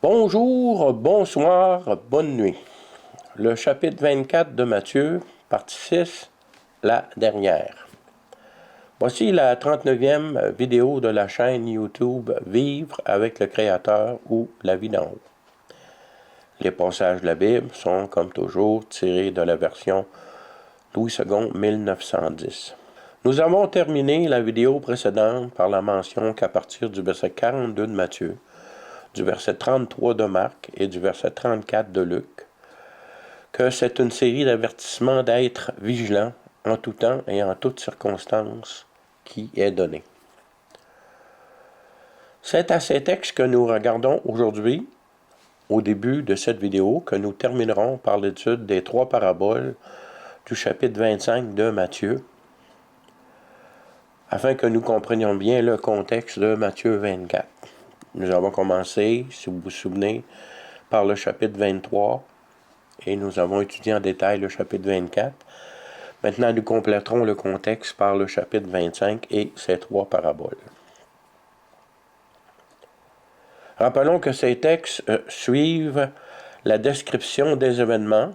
Bonjour, bonsoir, bonne nuit. Le chapitre 24 de Matthieu, partie 6, la dernière. Voici la 39e vidéo de la chaîne YouTube Vivre avec le Créateur ou La vie d'en haut. Les passages de la Bible sont, comme toujours, tirés de la version Louis II 1910. Nous avons terminé la vidéo précédente par la mention qu'à partir du verset 42 de Matthieu, du verset 33 de Marc et du verset 34 de Luc, que c'est une série d'avertissements d'être vigilant en tout temps et en toutes circonstances qui est donnée. C'est à ces textes que nous regardons aujourd'hui, au début de cette vidéo, que nous terminerons par l'étude des 3 paraboles du chapitre 25 de Matthieu, afin que nous comprenions bien le contexte de Matthieu 24. Nous avons commencé, si vous vous souvenez, par le chapitre 23, et nous avons étudié en détail le chapitre 24. Maintenant, nous compléterons le contexte par le chapitre 25 et ses 3 paraboles. Rappelons que ces textes suivent la description des événements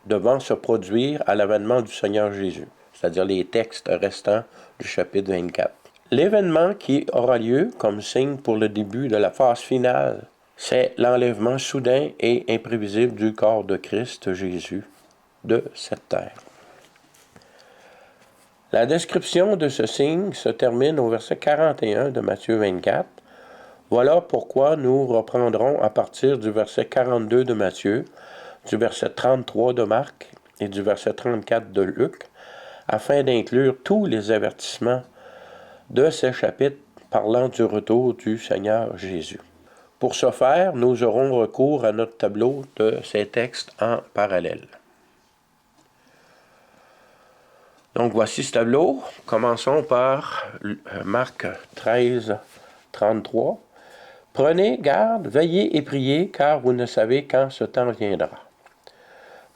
devant se produire à l'avènement du Seigneur Jésus, c'est-à-dire les textes restants du chapitre 24. L'événement qui aura lieu comme signe pour le début de la phase finale, c'est l'enlèvement soudain et imprévisible du corps de Christ Jésus de cette terre. La description de ce signe se termine au verset 41 de Matthieu 24. Voilà pourquoi nous reprendrons à partir du verset 42 de Matthieu, du verset 33 de Marc et du verset 34 de Luc, afin d'inclure tous les avertissements de ces chapitres parlant du retour du Seigneur Jésus. Pour ce faire, nous aurons recours à notre tableau de ces textes en parallèle. Donc voici ce tableau. Commençons par Marc 13, 33. Prenez garde, veillez et priez, car vous ne savez quand ce temps viendra.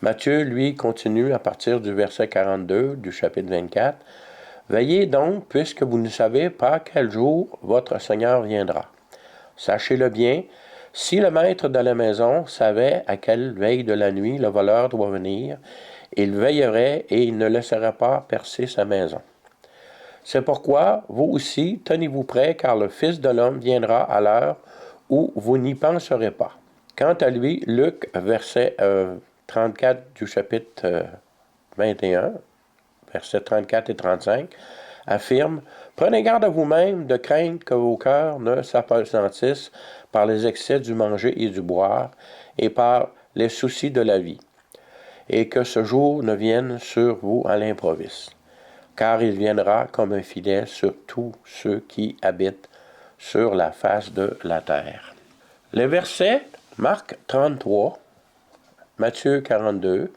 Matthieu, lui, continue à partir du verset 42 du chapitre 24. Veillez donc, puisque vous ne savez pas quel jour votre Seigneur viendra. Sachez-le bien, si le maître de la maison savait à quelle veille de la nuit le voleur doit venir, il veillerait et il ne laisserait pas percer sa maison. C'est pourquoi, vous aussi, tenez-vous prêts, car le Fils de l'homme viendra à l'heure où vous n'y penserez pas. Quant à lui, Luc, verset 34 du chapitre 21, versets 34 et 35, affirme « Prenez garde à vous-même de craindre que vos cœurs ne s'appesantissent par les excès du manger et du boire et par les soucis de la vie, et que ce jour ne vienne sur vous à l'improviste. Car il viendra comme un filet sur tous ceux qui habitent sur la face de la terre. » Les versets Marc 33, Matthieu 42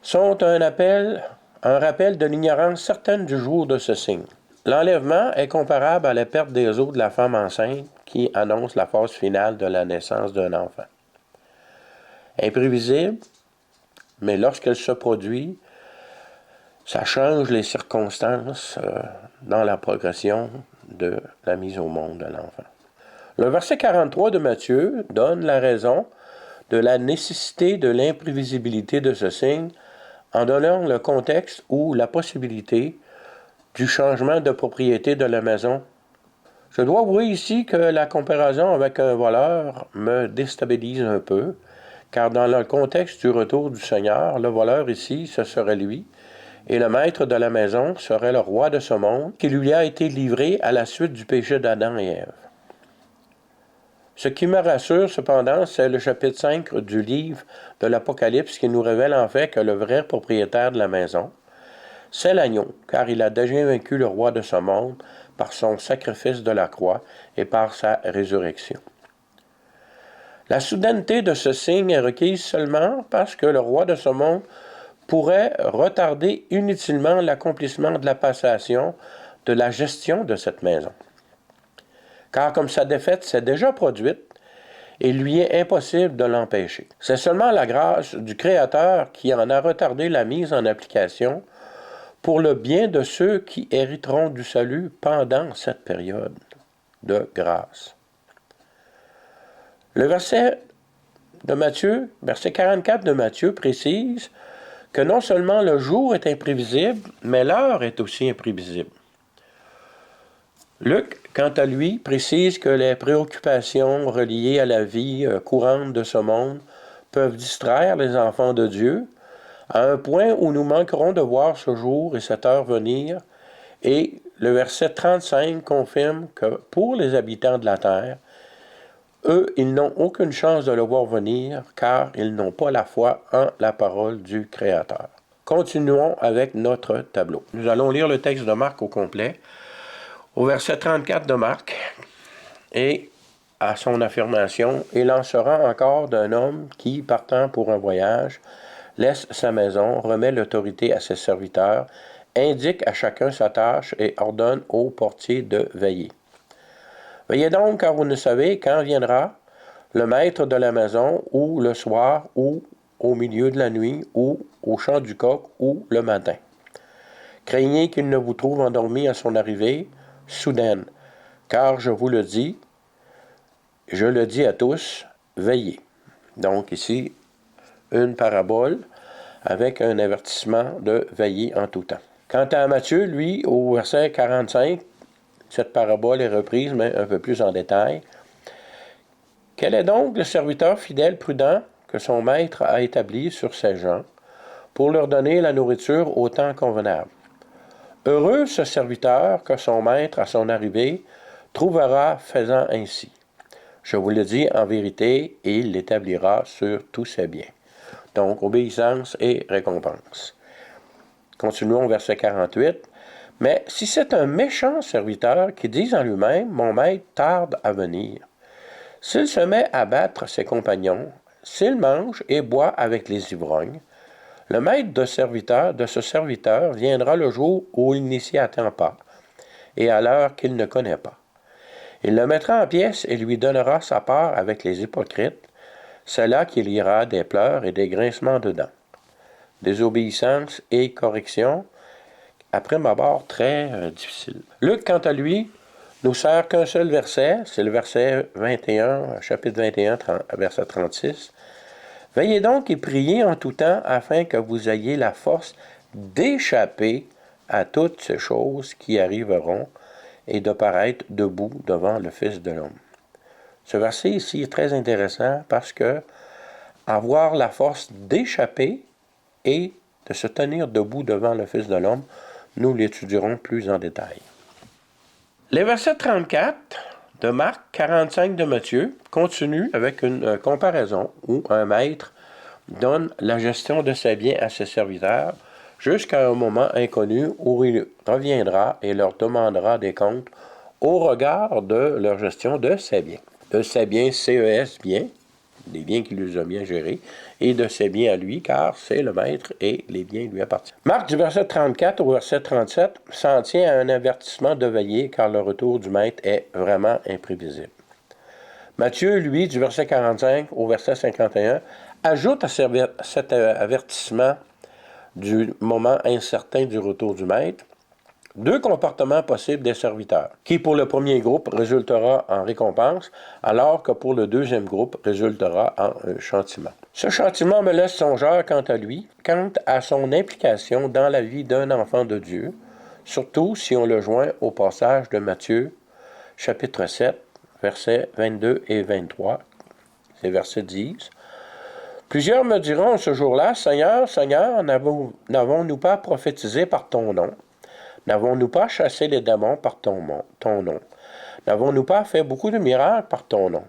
sont un rappel de l'ignorance certaine du jour de ce signe. L'enlèvement est comparable à la perte des os de la femme enceinte qui annonce la phase finale de la naissance d'un enfant. Imprévisible, mais lorsqu'elle se produit, ça change les circonstances dans la progression de la mise au monde de l'enfant. Le verset 43 de Matthieu donne la raison de la nécessité de l'imprévisibilité de ce signe en donnant le contexte ou la possibilité du changement de propriété de la maison. Je dois avouer ici que la comparaison avec un voleur me déstabilise un peu, car dans le contexte du retour du Seigneur, le voleur ici, ce serait lui, et le maître de la maison serait le roi de ce monde qui lui a été livré à la suite du péché d'Adam et Ève. Ce qui me rassure cependant, c'est le chapitre 5 du livre de l'Apocalypse qui nous révèle en fait que le vrai propriétaire de la maison, c'est l'agneau, car il a déjà vaincu le roi de ce monde par son sacrifice de la croix et par sa résurrection. La soudaineté de ce signe est requise seulement parce que le roi de ce monde pourrait retarder inutilement l'accomplissement de la passation de la gestion de cette maison. Car comme sa défaite s'est déjà produite, il lui est impossible de l'empêcher. C'est seulement la grâce du Créateur qui en a retardé la mise en application pour le bien de ceux qui hériteront du salut pendant cette période de grâce. Le verset de Matthieu, verset 44 de Matthieu précise que non seulement le jour est imprévisible, mais l'heure est aussi imprévisible. Luc, quant à lui, précise que les préoccupations reliées à la vie courante de ce monde peuvent distraire les enfants de Dieu à un point où nous manquerons de voir ce jour et cette heure venir, et le verset 35 confirme que pour les habitants de la terre, eux, ils n'ont aucune chance de le voir venir, car ils n'ont pas la foi en la parole du Créateur. Continuons avec notre tableau. Nous allons lire le texte de Marc au complet, au verset 34 de Marc, et à son affirmation, « Il en sera encore d'un homme qui, partant pour un voyage, laisse sa maison, remet l'autorité à ses serviteurs, indique à chacun sa tâche et ordonne au portier de veiller. Veillez donc, car vous ne savez quand viendra le maître de la maison, ou le soir, ou au milieu de la nuit, ou au chant du coq, ou le matin. Craignez qu'il ne vous trouve endormi à son arrivée soudaine, car je vous le dis, je le dis à tous, veillez. » Donc ici, une parabole avec un avertissement de veiller en tout temps. Quant à Matthieu, lui, au verset 45, cette parabole est reprise, mais un peu plus en détail. « Quel est donc le serviteur fidèle prudent que son maître a établi sur ses gens pour leur donner la nourriture au temps convenable? Heureux ce serviteur que son maître, à son arrivée, trouvera faisant ainsi. Je vous le dis en vérité, et il l'établira sur tous ses biens. » Donc, obéissance et récompense. Continuons au verset 48. « Mais si c'est un méchant serviteur qui dit en lui-même, « Mon maître tarde à venir », s'il se met à battre ses compagnons, s'il mange et boit avec les ivrognes, le maître de ce serviteur viendra le jour où il n'y s'y attend pas, et à l'heure qu'il ne connaît pas. Il le mettra en pièces et lui donnera sa part avec les hypocrites, c'est là qu'il y aura des pleurs et des grincements de dents. Désobéissance et correction, après abord très difficile. Luc, quant à lui, nous sert qu'un seul verset, c'est le verset 21, chapitre 21, verset 36. « Veillez donc et priez en tout temps afin que vous ayez la force d'échapper à toutes ces choses qui arriveront et de paraître debout devant le Fils de l'homme. » Ce verset ici est très intéressant parce que avoir la force d'échapper et de se tenir debout devant le Fils de l'homme, nous l'étudierons plus en détail. Les versets 34 de Marc, 45 de Matthieu, continuent avec une comparaison où un maître donne la gestion de ses biens à ses serviteurs jusqu'à un moment inconnu où il reviendra et leur demandera des comptes au regard de leur gestion de ses biens. De ses biens, CES, biens, des biens qu'il lui a bien gérés, et de ses biens à lui, car c'est le maître et les biens lui appartiennent. Marc, du verset 34 au verset 37, s'en tient à un avertissement de veiller, car le retour du maître est vraiment imprévisible. Matthieu, lui, du verset 45 au verset 51, ajoute à cet avertissement du moment incertain du retour du maître, deux comportements possibles des serviteurs, qui pour le premier groupe résultera en récompense, alors que pour le deuxième groupe résultera en un châtiment. Ce châtiment me laisse songeur quant à lui, quant à son implication dans la vie d'un enfant de Dieu, surtout si on le joint au passage de Matthieu, chapitre 7, versets 22 et 23. Ces versets disent, « Plusieurs me diront ce jour-là, Seigneur, Seigneur, n'avons-nous pas prophétisé par ton nom? N'avons-nous pas chassé les démons par ton nom? N'avons-nous pas fait beaucoup de miracles par ton nom?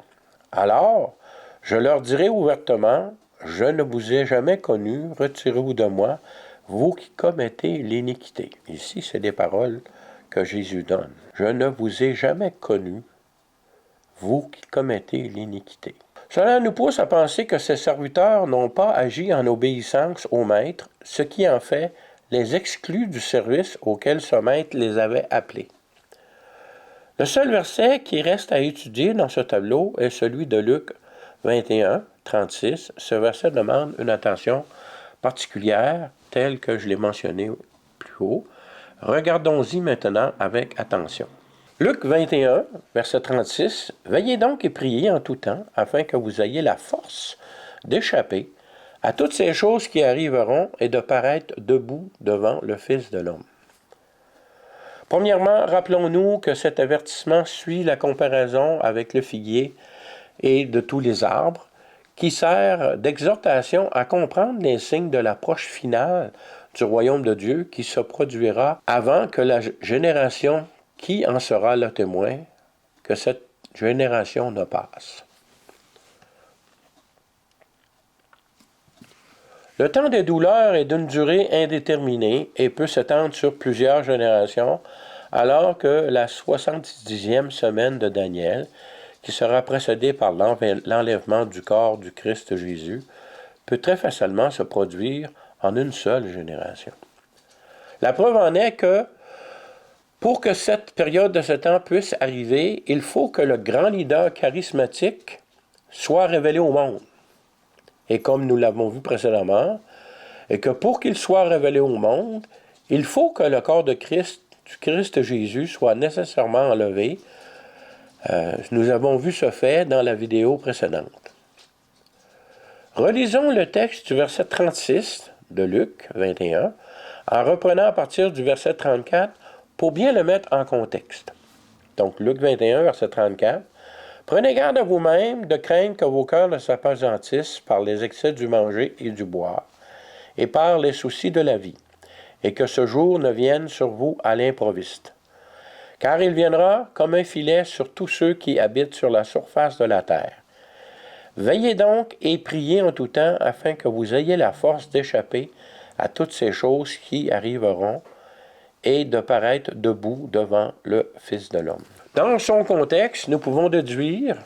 Alors, je leur dirai ouvertement, je ne vous ai jamais connu, retirez-vous de moi, vous qui commettez l'iniquité. » Ici, c'est des paroles que Jésus donne. Je ne vous ai jamais connu, vous qui commettez l'iniquité. Cela nous pousse à penser que ces serviteurs n'ont pas agi en obéissance au maître, ce qui en fait les exclut du service auquel ce maître les avait appelés. Le seul verset qui reste à étudier dans ce tableau est celui de Luc 21, 36. Ce verset demande une attention particulière, telle que je l'ai mentionné plus haut. Regardons-y maintenant avec attention. Luc 21, verset 36, « Veillez donc et priez en tout temps, afin que vous ayez la force d'échapper à toutes ces choses qui arriveront et de paraître debout devant le Fils de l'homme. » Premièrement, rappelons-nous que cet avertissement suit la comparaison avec le figuier et de tous les arbres, qui sert d'exhortation à comprendre les signes de l'approche finale du royaume de Dieu qui se produira avant que la génération qui en sera le témoin, que cette génération ne passe. Le temps des douleurs est d'une durée indéterminée et peut s'étendre sur plusieurs générations, alors que la 70e semaine de Daniel, qui sera précédée par l'enlèvement du corps du Christ Jésus, peut très facilement se produire en une seule génération. La preuve en est que, pour que cette période de ce temps puisse arriver, il faut que le grand leader charismatique soit révélé au monde. Et comme nous l'avons vu précédemment, et que pour qu'il soit révélé au monde, il faut que le corps de Christ, du Christ Jésus, soit nécessairement enlevé. Nous avons vu ce fait dans la vidéo précédente. Relisons le texte du verset 36 de Luc 21, en reprenant à partir du verset 34 pour bien le mettre en contexte. Donc, Luc 21, verset 34. « Prenez garde à vous-même de craindre que vos cœurs ne s'apesantissent par les excès du manger et du boire, et par les soucis de la vie, et que ce jour ne vienne sur vous à l'improviste. Car il viendra comme un filet sur tous ceux qui habitent sur la surface de la terre. Veillez donc et priez en tout temps afin que vous ayez la force d'échapper à toutes ces choses qui arriveront et de paraître debout devant le Fils de l'homme. » Dans son contexte, nous pouvons déduire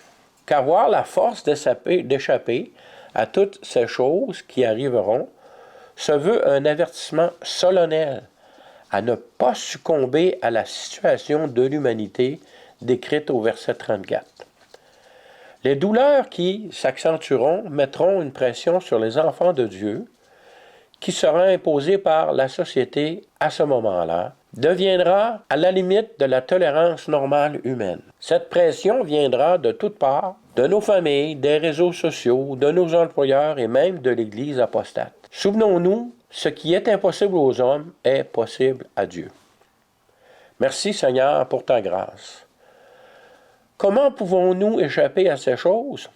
qu'avoir la force d'échapper à toutes ces choses qui arriveront se veut un avertissement solennel à ne pas succomber à la situation de l'humanité décrite au verset 34. Les douleurs qui s'accentueront mettront une pression sur les enfants de Dieu qui sera imposée par la société à ce moment-là, deviendra à la limite de la tolérance normale humaine. Cette pression viendra de toutes parts, de nos familles, des réseaux sociaux, de nos employeurs et même de l'Église apostate. Souvenons-nous, ce qui est impossible aux hommes est possible à Dieu. Merci Seigneur pour ta grâce. Comment pouvons-nous échapper à ces choses?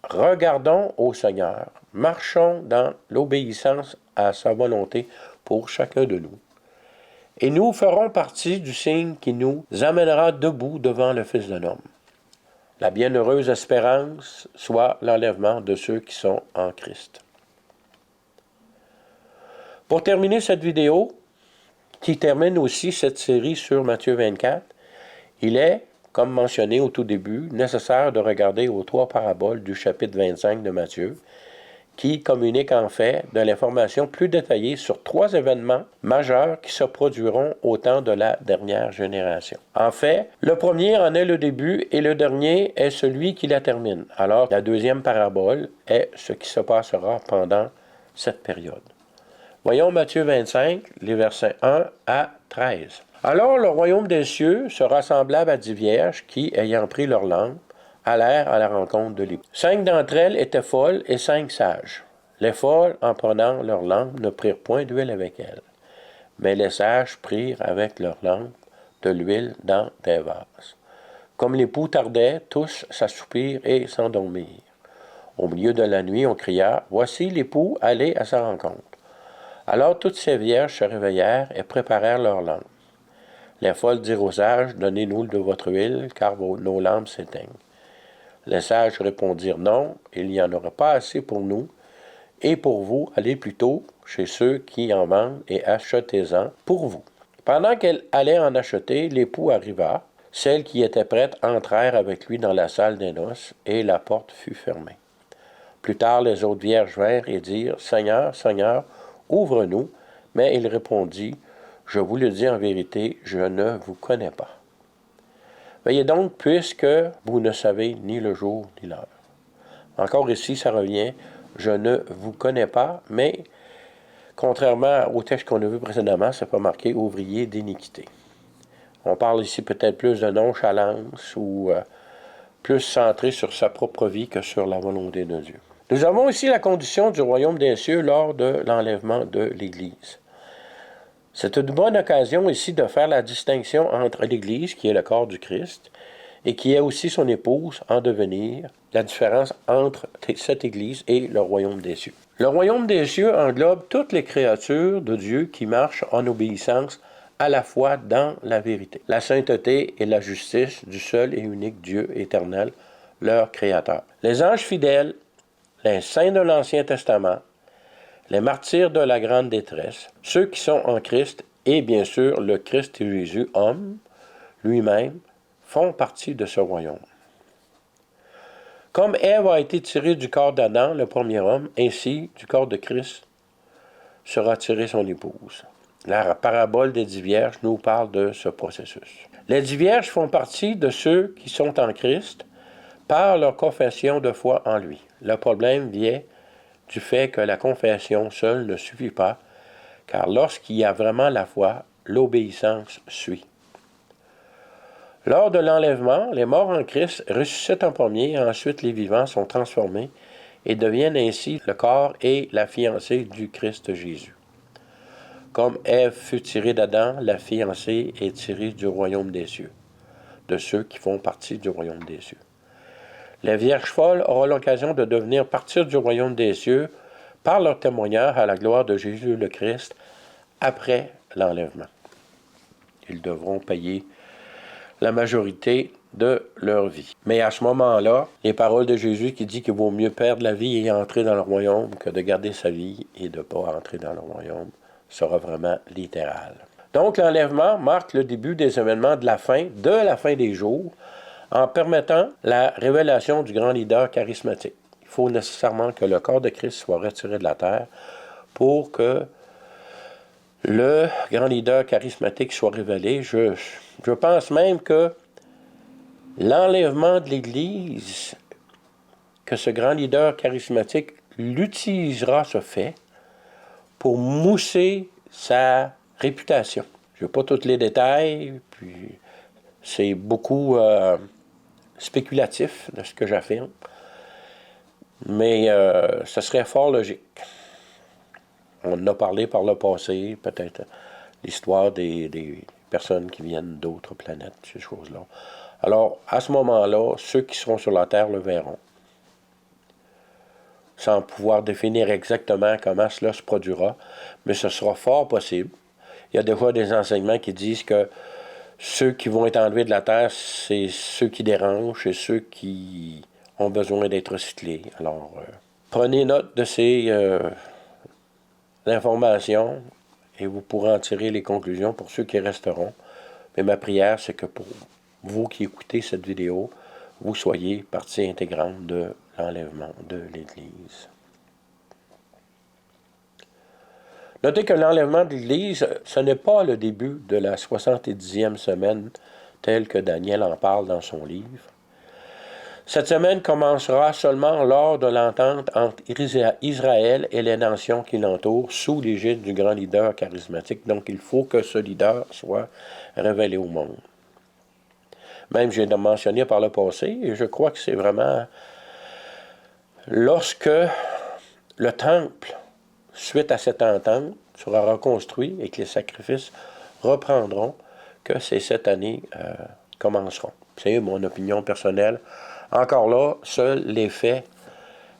Regardons au Seigneur. Marchons dans l'obéissance à sa volonté pour chacun de nous. Et nous ferons partie du signe qui nous amènera debout devant le Fils de l'homme. La bienheureuse espérance soit l'enlèvement de ceux qui sont en Christ. Pour terminer cette vidéo, qui termine aussi cette série sur Matthieu 24, il est, comme mentionné au tout début, nécessaire de regarder aux 3 paraboles du chapitre 25 de Matthieu, qui communiquent en fait de l'information plus détaillée sur 3 événements majeurs qui se produiront au temps de la dernière génération. En fait, le premier en est le début et le dernier est celui qui la termine. Alors, la deuxième parabole est ce qui se passera pendant cette période. Voyons Matthieu 25, les versets 1 à 13. « Alors le royaume des cieux sera semblable à 10 vierges qui, ayant pris leur lampe, allèrent à la rencontre de l'époux. 5 d'entre elles étaient folles et 5 sages. Les folles, en prenant leur lampe, ne prirent point d'huile avec elles. Mais les sages prirent avec leur lampe de l'huile dans des vases. Comme l'époux tardait, tous s'assoupirent et s'endormirent. Au milieu de la nuit, on cria, « Voici l'époux, allez à sa rencontre. » Alors toutes ces vierges se réveillèrent et préparèrent leurs lampes. Les folles dirent aux sages, « Donnez-nous de votre huile, car nos lampes s'éteignent. » Les sages répondirent, « Non, il n'y en aura pas assez pour nous, et pour vous, allez plutôt chez ceux qui en vendent et achetez-en pour vous. » Pendant qu'elle allait en acheter, l'époux arriva. Celles qui étaient prêtes entrèrent avec lui dans la salle des noces, et la porte fut fermée. Plus tard, les autres vierges vinrent et dirent, « Seigneur, Seigneur, ouvre-nous. » Mais il répondit, « Je vous le dis en vérité, je ne vous connais pas. Veillez donc, puisque vous ne savez ni le jour ni l'heure. » Encore ici, ça revient, « Je ne vous connais pas », mais contrairement au texte qu'on a vu précédemment, ce n'est pas marqué « ouvrier d'iniquité ». On parle ici peut-être plus de nonchalance ou plus centré sur sa propre vie que sur la volonté de Dieu. Nous avons ici la condition du royaume des cieux lors de l'enlèvement de l'Église. C'est une bonne occasion ici de faire la distinction entre l'Église, qui est le corps du Christ, et qui est aussi son épouse en devenir, la différence entre cette Église et le royaume des cieux. Le royaume des cieux englobe toutes les créatures de Dieu qui marchent en obéissance à la fois dans la vérité, la sainteté et la justice du seul et unique Dieu éternel, leur Créateur. Les anges fidèles, les saints de l'Ancien Testament, les martyrs de la grande détresse, ceux qui sont en Christ et bien sûr le Christ Jésus, homme, lui-même, font partie de ce royaume. Comme Ève a été tirée du corps d'Adam, le premier homme, ainsi du corps de Christ sera tirée son épouse. La parabole des 10 vierges nous parle de ce processus. Les 10 vierges font partie de ceux qui sont en Christ par leur confession de foi en lui. Le problème vient du fait que la confession seule ne suffit pas, car lorsqu'il y a vraiment la foi, l'obéissance suit. Lors de l'enlèvement, les morts en Christ ressuscitent en premier, et ensuite les vivants sont transformés et deviennent ainsi le corps et la fiancée du Christ Jésus. Comme Ève fut tirée d'Adam, la fiancée est tirée du royaume des cieux, de ceux qui font partie du royaume des cieux. Les vierges folles auront l'occasion de devenir partir du royaume des cieux par leur témoignage à la gloire de Jésus le Christ après l'enlèvement. Ils devront payer la majorité de leur vie. Mais à ce moment-là, les paroles de Jésus qui dit qu'il vaut mieux perdre la vie et entrer dans le royaume que de garder sa vie et de ne pas entrer dans le royaume sera vraiment littéral. Donc l'enlèvement marque le début des événements de la fin des jours, en permettant la révélation du grand leader charismatique. Il faut nécessairement que le corps de Christ soit retiré de la terre pour que le grand leader charismatique soit révélé. Je pense même que l'enlèvement de l'Église, que ce grand leader charismatique l'utilisera ce fait pour mousser sa réputation. Je n'ai pas tous les détails, puis c'est beaucoup spéculatif de ce que j'affirme, mais ce serait fort logique. On en a parlé par le passé, peut-être l'histoire des personnes qui viennent d'autres planètes, ces choses-là. Alors, à ce moment-là, ceux qui seront sur la Terre le verront, sans pouvoir définir exactement comment cela se produira, mais ce sera fort possible. Il y a des fois des enseignements qui disent que ceux qui vont être enlevés de la terre, c'est ceux qui dérangent, c'est ceux qui ont besoin d'être recyclés. Alors, prenez note de ces informations et vous pourrez en tirer les conclusions pour ceux qui resteront. Mais ma prière, c'est que pour vous qui écoutez cette vidéo, vous soyez partie intégrante de l'enlèvement de l'Église. Notez que l'enlèvement de l'Église, ce n'est pas le début de la 70e semaine, tel que Daniel en parle dans son livre. Cette semaine commencera seulement lors de l'entente entre Israël et les nations qui l'entourent, sous l'égide du grand leader charismatique. Donc, il faut que ce leader soit révélé au monde. Même, j'ai mentionné par le passé, et je crois que c'est vraiment lorsque le temple, suite à cette entente, sera reconstruit et que les sacrifices reprendront, que ces 7 années commenceront. C'est mon opinion personnelle. Encore là, seuls les faits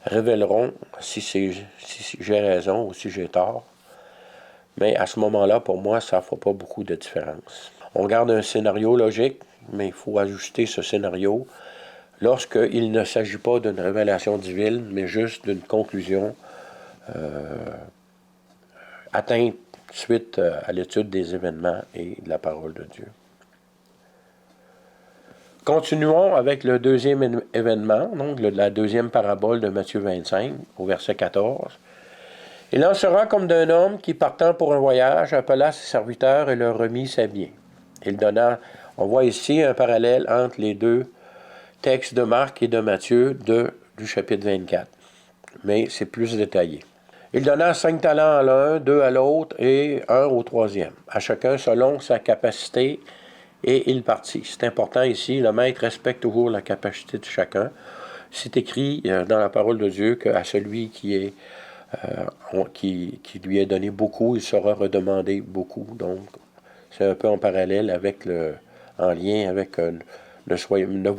révéleront si j'ai raison ou si j'ai tort. Mais à ce moment-là, pour moi, ça ne fait pas beaucoup de différence. On garde un scénario logique, mais il faut ajuster ce scénario lorsqu'il ne s'agit pas d'une révélation divine, mais juste d'une conclusion atteinte suite à l'étude des événements et de la parole de Dieu. Continuons avec le deuxième événement, donc la deuxième parabole de Matthieu 25, au verset 14. « Il en sera comme d'un homme qui, partant pour un voyage, appela ses serviteurs et leur remit ses biens. Il donna, on voit ici un parallèle entre les deux textes de Marc et de Matthieu du chapitre 24, mais c'est plus détaillé. Il donna 5 talents à l'un, 2 à l'autre et 1 au troisième, à chacun selon sa capacité et il partit. C'est important ici, le maître respecte toujours la capacité de chacun. C'est écrit dans la parole de Dieu qu'à celui qui lui est donné beaucoup, il sera redemandé beaucoup. Donc, c'est un peu en parallèle avec en lien avec ne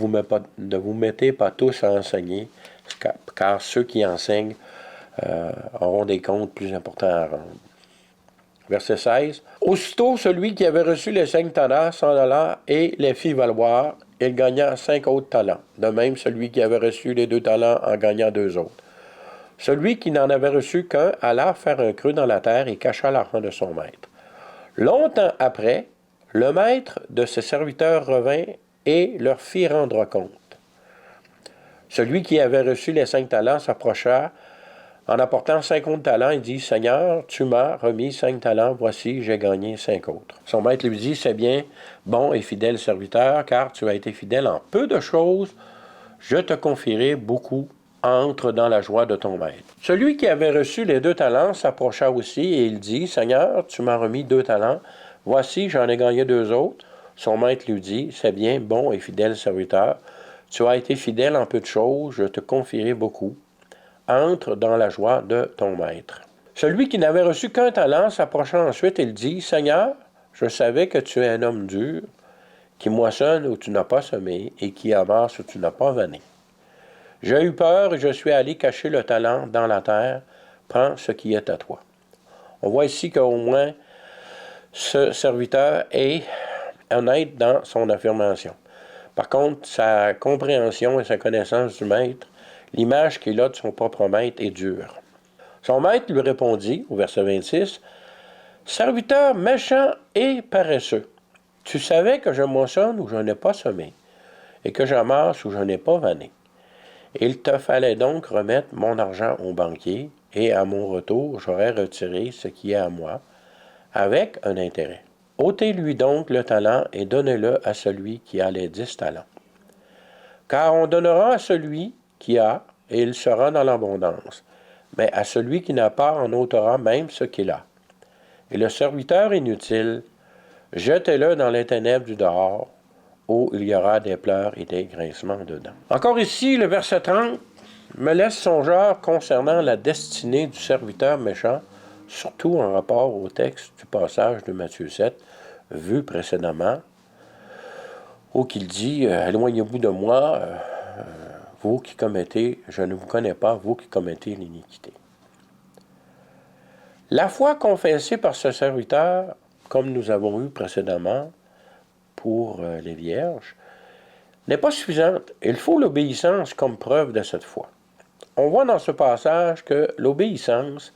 vous mettez pas tous à enseigner, car ceux qui enseignent auront des comptes plus importants à rendre. Verset 16. Aussitôt, celui qui avait reçu les 5 talents s'en alla et les fit valoir. Il gagna 5 autres talents. De même, celui qui avait reçu les 2 talents en gagna 2 autres. Celui qui n'en avait reçu qu'un alla faire un creux dans la terre et cacha l'argent de son maître. Longtemps après, le maître de ses serviteurs revint et leur fit rendre compte. Celui qui avait reçu les 5 talents s'approcha. En apportant 5 autres talents, il dit, « Seigneur, tu m'as remis 5 talents, voici, j'ai gagné 5 autres. » Son maître lui dit, « C'est bien, bon et fidèle serviteur, car tu as été fidèle en peu de choses, je te confierai beaucoup, entre dans la joie de ton maître. » Celui qui avait reçu les 2 talents s'approcha aussi et il dit, « Seigneur, tu m'as remis 2 talents, voici, j'en ai gagné 2 autres. » Son maître lui dit, « C'est bien, bon et fidèle serviteur, tu as été fidèle en peu de choses, je te confierai beaucoup. Entre dans la joie de ton maître. » Celui qui n'avait reçu qu'un talent s'approcha ensuite et dit, « Seigneur, je savais que tu es un homme dur, qui moissonne où tu n'as pas semé et qui amasse où tu n'as pas vanné. J'ai eu peur et je suis allé cacher le talent dans la terre. Prends ce qui est à toi. » On voit ici qu'au moins ce serviteur est honnête dans son affirmation. Par contre, sa compréhension et sa connaissance du maître, l'image qu'il a de son propre maître est dure. Son maître lui répondit, au verset 26, « Serviteur méchant et paresseux, tu savais que je moissonne où je n'ai pas semé, et que j'amasse où je n'ai pas vanné. Il te fallait donc remettre mon argent au banquier, et à mon retour, j'aurais retiré ce qui est à moi, avec un intérêt. Ôtez-lui donc le talent et donnez-le à celui qui a les 10 talents. Car on donnera à celui qui a, et il sera dans l'abondance. Mais à celui qui n'a pas, on ôtera même ce qu'il a. Et le serviteur inutile, jetez-le dans les ténèbres du dehors, où il y aura des pleurs et des grincements dedans. » Encore ici, le verset 30 me laisse songeur concernant la destinée du serviteur méchant, surtout en rapport au texte du passage de Matthieu 7, vu précédemment, où il dit « Éloignez-vous de moi, vous qui commettez, je ne vous connais pas, vous qui commettez l'iniquité. » La foi confessée par ce serviteur, comme nous avons eu précédemment pour les vierges, n'est pas suffisante. Il faut l'obéissance comme preuve de cette foi. On voit dans ce passage que l'obéissance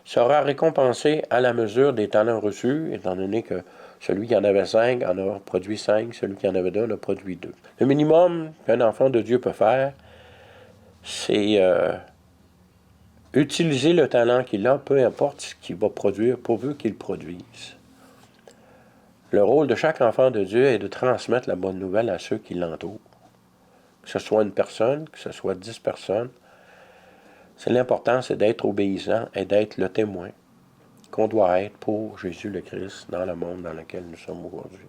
sera récompensée à la mesure des talents reçus, étant donné que celui qui en avait 5 en a produit 5, celui qui en avait 2 en a produit 2. Le minimum qu'un enfant de Dieu peut faire, c'est utiliser le talent qu'il a, peu importe ce qu'il va produire, pourvu qu'il produise. Le rôle de chaque enfant de Dieu est de transmettre la bonne nouvelle à ceux qui l'entourent. Que ce soit une personne, que ce soit 10 personnes, l'important, c'est d'être obéissant et d'être le témoin qu'on doit être pour Jésus le Christ dans le monde dans lequel nous sommes aujourd'hui.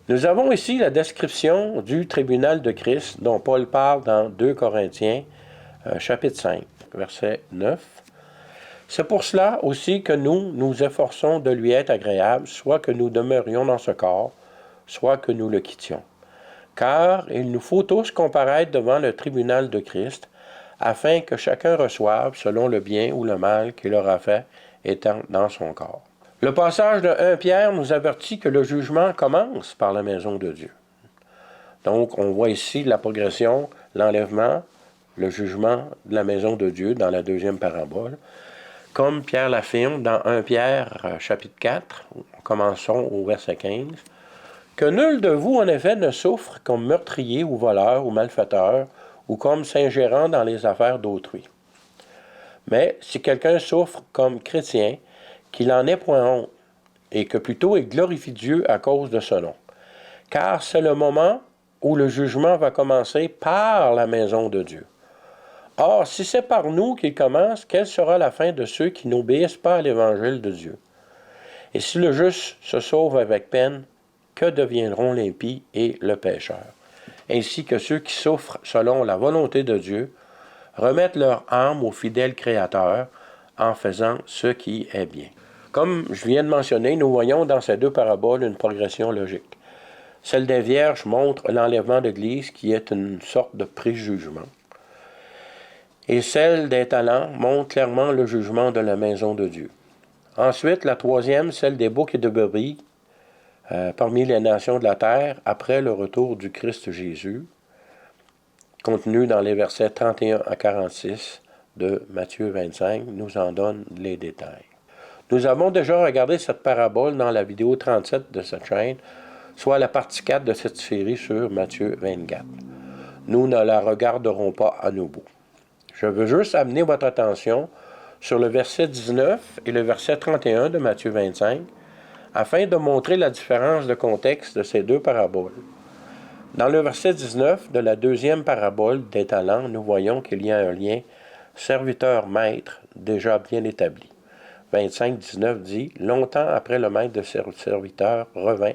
Nous avons ici la description du tribunal de Christ dont Paul parle dans 2 Corinthiens, chapitre 5, verset 9. C'est pour cela aussi que nous nous efforçons de lui être agréables, soit que nous demeurions dans ce corps, soit que nous le quittions. Car il nous faut tous comparaître devant le tribunal de Christ, afin que chacun reçoive selon le bien ou le mal qu'il aura fait étant dans son corps. Le passage de 1 Pierre nous avertit que le jugement commence par la maison de Dieu. Donc, on voit ici la progression, l'enlèvement, le jugement de la maison de Dieu dans la 2e parabole. Comme Pierre l'affirme dans 1 Pierre, chapitre 4, commençons au verset 15, « Que nul de vous, en effet, ne souffre comme meurtrier ou voleur ou malfaiteur, ou comme s'ingérant dans les affaires d'autrui. Mais si quelqu'un souffre comme chrétien, qu'il n'en ait point honte, et que plutôt il glorifie Dieu à cause de ce nom. Car c'est le moment où le jugement va commencer par la maison de Dieu. Or, si c'est par nous qu'il commence, quelle sera la fin de ceux qui n'obéissent pas à l'évangile de Dieu? Et si le juste se sauve avec peine, que deviendront l'impie et le pécheur? Ainsi que ceux qui souffrent selon la volonté de Dieu, remettent leur âme au fidèle Créateur en faisant ce qui est bien. Comme je viens de mentionner, nous voyons dans ces deux paraboles une progression logique. Celle des vierges montre l'enlèvement d'Église qui est une sorte de préjugement. Et celle des talents montre clairement le jugement de la maison de Dieu. Ensuite, la troisième, celle des boucs et de brebis, parmi les nations de la terre, après le retour du Christ Jésus, contenu dans les versets 31 à 46 de Matthieu 25, nous en donne les détails. Nous avons déjà regardé cette parabole dans la vidéo 37 de cette chaîne, soit la partie 4 de cette série sur Matthieu 24. Nous ne la regarderons pas à nouveau. Je veux juste amener votre attention sur le verset 19 et le verset 31 de Matthieu 25, afin de montrer la différence de contexte de ces deux paraboles. Dans le verset 19 de la deuxième parabole des talents, nous voyons qu'il y a un lien serviteur-maître déjà bien établi. 25-19 dit « Longtemps après, le maître de serviteurs revint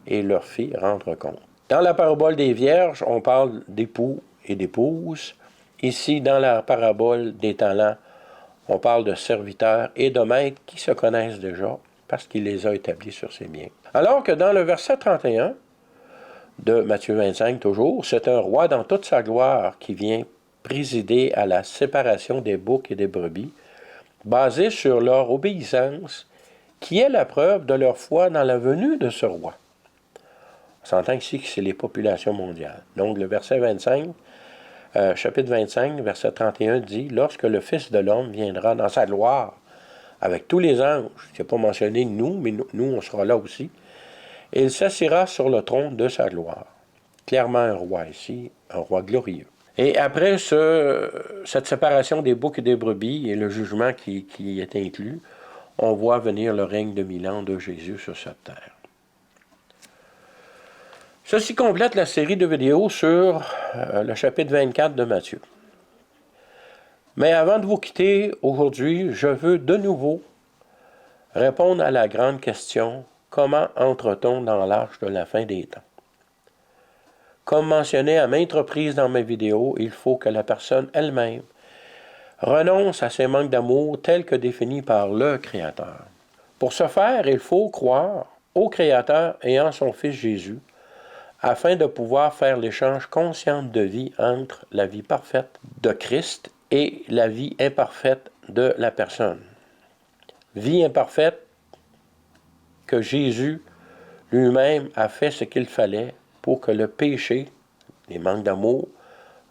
et leur fit rendre compte. » Dans la parabole des vierges, on parle d'époux et d'épouses. Ici, dans la parabole des talents, on parle de serviteurs et de maîtres qui se connaissent déjà parce qu'il les a établis sur ses biens. Alors que dans le verset 31 de Matthieu 25 toujours, c'est un roi dans toute sa gloire qui vient présider à la séparation des boucs et des brebis, basée sur leur obéissance, qui est la preuve de leur foi dans la venue de ce roi. On s'entend ici que c'est les populations mondiales. Donc le verset 25, chapitre 25, verset 31 dit « Lorsque le Fils de l'homme viendra dans sa gloire, avec tous les anges, il n'est pas mentionné nous, mais nous on sera là aussi, et il s'assiera sur le trône de sa gloire. » Clairement un roi ici, un roi glorieux. Et après cette séparation des boucs et des brebis et le jugement qui est inclus, on voit venir le règne de 1000 ans de Jésus sur cette terre. Ceci complète la série de vidéos sur le chapitre 24 de Matthieu. Mais avant de vous quitter aujourd'hui, je veux de nouveau répondre à la grande question « Comment entre-t-on dans l'âge de la fin des temps ?» Comme mentionné à maintes reprises dans mes vidéos, il faut que la personne elle-même renonce à ses manques d'amour tels que définis par le Créateur. Pour ce faire, il faut croire au Créateur et en son Fils Jésus, afin de pouvoir faire l'échange conscient de vie entre la vie parfaite de Christ et la vie imparfaite de la personne. Vie imparfaite que Jésus lui-même a fait ce qu'il fallait pour que le péché, les manques d'amour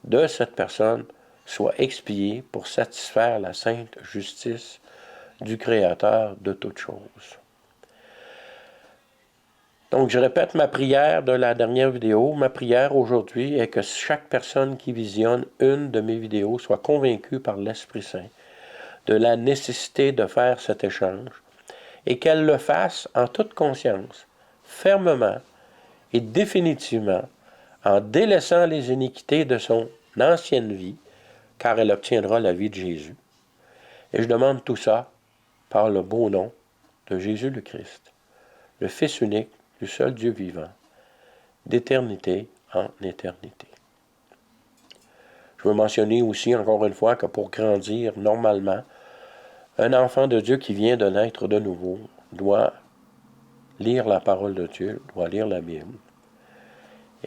de cette personne soit expié pour satisfaire la sainte justice du Créateur de toutes choses. Donc, je répète ma prière de la dernière vidéo. Ma prière aujourd'hui est que chaque personne qui visionne une de mes vidéos soit convaincue par l'Esprit Saint de la nécessité de faire cet échange et qu'elle le fasse en toute conscience, fermement et définitivement, en délaissant les iniquités de son ancienne vie, car elle obtiendra la vie de Jésus. Et je demande tout ça par le beau nom de Jésus le Christ, le Fils unique du seul Dieu vivant, d'éternité en éternité. Je veux mentionner aussi encore une fois que pour grandir normalement, un enfant de Dieu qui vient de naître de nouveau doit lire la parole de Dieu, doit lire la Bible,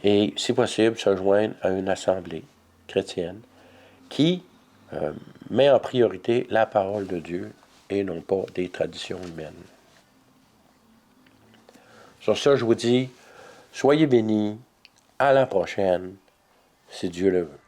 et si possible se joindre à une assemblée chrétienne qui met en priorité la parole de Dieu et non pas des traditions humaines. Sur ça, je vous dis, soyez bénis, à la prochaine, si Dieu le veut.